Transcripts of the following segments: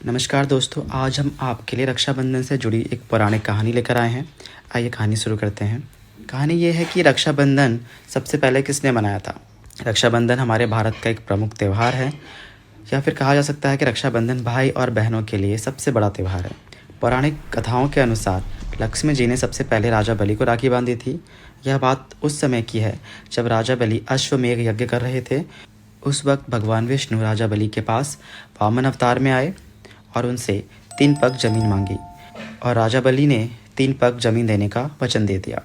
नमस्कार दोस्तों, आज हम आपके लिए रक्षाबंधन से जुड़ी एक पौराणिक कहानी लेकर आए हैं। आइए कहानी शुरू करते हैं। कहानी ये है कि रक्षाबंधन सबसे पहले किसने मनाया था। रक्षाबंधन हमारे भारत का एक प्रमुख त्यौहार है, या फिर कहा जा सकता है कि रक्षाबंधन भाई और बहनों के लिए सबसे बड़ा त्यौहार है। पौराणिक कथाओं के अनुसार लक्ष्मी जी ने सबसे पहले राजा बलि को राखी बांधी थी। यह बात उस समय की है जब राजा बलि अश्वमेध यज्ञ कर रहे थे। उस वक्त भगवान विष्णु राजा बलि के पास वामन अवतार में आए और उनसे 3 पग जमीन मांगी, और राजा बलि ने 3 पग जमीन देने का वचन दे दिया।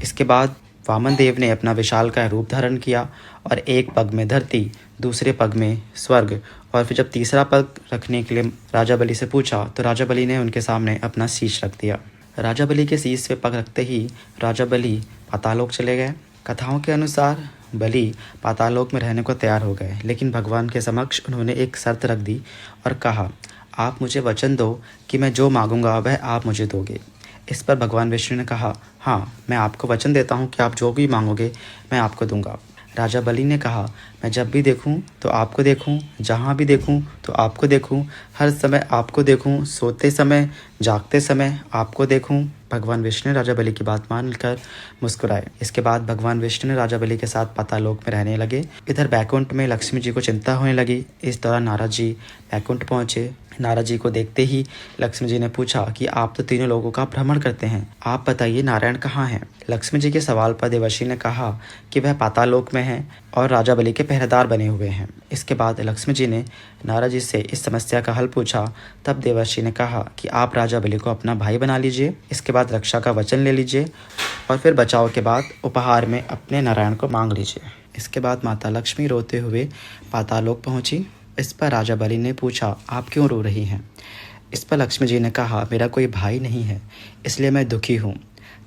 इसके बाद वामन देव ने अपना विशालकाय रूप धारण किया और एक पग में धरती, दूसरे पग में स्वर्ग, और फिर जब तीसरा पग रखने के लिए राजा बलि से पूछा तो राजा बलि ने उनके सामने अपना शीश रख दिया। राजा बलि के शीश पे पग रखते ही राजा बलि पातालोक चले गए। कथाओं के अनुसार बलि पातालोक में रहने को तैयार हो गए, लेकिन भगवान के समक्ष उन्होंने एक शर्त रख दी और कहा, आप मुझे वचन दो कि मैं जो मांगूंगा वह आप मुझे दोगे। इस पर भगवान विष्णु ने कहा, हाँ, मैं आपको वचन देता हूँ कि आप जो भी मांगोगे मैं आपको दूंगा। राजा बलि ने कहा, मैं जब भी देखूं तो आपको देखूं, जहाँ भी देखूं तो आपको देखूं, हर समय आपको देखूं, सोते समय जागते समय आपको देखूं। भगवान विष्णु ने राजा बलि की बात मानकर मुस्कुराए। इसके बाद भगवान विष्णु ने राजा बलि के साथ पातालोक में रहने लगे। इधर बैकुंठ में लक्ष्मी जी को चिंता होने लगी। इस दौरान नारद जी बैकुंठ पहुंचे। नारद जी को देखते ही लक्ष्मी जी ने पूछा कि आप तो तीनों लोगों का भ्रमण करते हैं, आप बताइए नारायण कहाँ हैं। लक्ष्मी जी के सवाल पर देवर्षि ने कहा कि वह पातालोक में हैं और राजा बलि के पहरेदार बने हुए हैं। इसके बाद लक्ष्मी जी ने नारद जी से इस समस्या का हल पूछा। तब देवर्षि ने कहा कि आप राजा बलि को अपना भाई बना लीजिए, इसके बाद रक्षा का वचन ले लीजिए और फिर बचाव के बाद उपहार में अपने नारायण को मांग लीजिए। इसके बाद माता लक्ष्मी रोते हुए पातालोक पहुंची। इस पर राजा बलि ने पूछा, आप क्यों रो रही हैं। इस पर लक्ष्मी जी ने कहा, मेरा कोई भाई नहीं है, इसलिए मैं दुखी हूँ।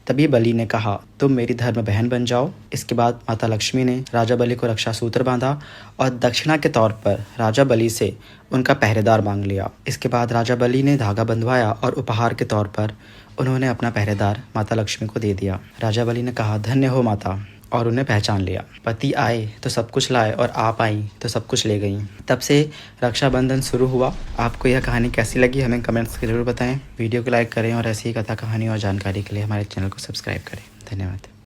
तभी बलि ने कहा, तुम मेरी धर्म बहन बन जाओ। इसके बाद माता लक्ष्मी ने राजा बलि को रक्षा सूत्र बांधा और दक्षिणा के तौर पर राजा बलि से उनका पहरेदार मांग लिया। इसके बाद राजा बलि ने धागा बंधवाया और उपहार के तौर पर उन्होंने अपना पहरेदार माता लक्ष्मी को दे दिया। राजा बलि ने कहा, धन्य हो माता, और उन्हें पहचान लिया। पति आए तो सब कुछ लाए और आप आई तो सब कुछ ले गई। तब से रक्षाबंधन शुरू हुआ। आपको यह कहानी कैसी लगी हमें कमेंट्स के जरूर बताएं। वीडियो को लाइक करें और ऐसी ही कथा, कहानी और जानकारी के लिए हमारे चैनल को सब्सक्राइब करें। धन्यवाद।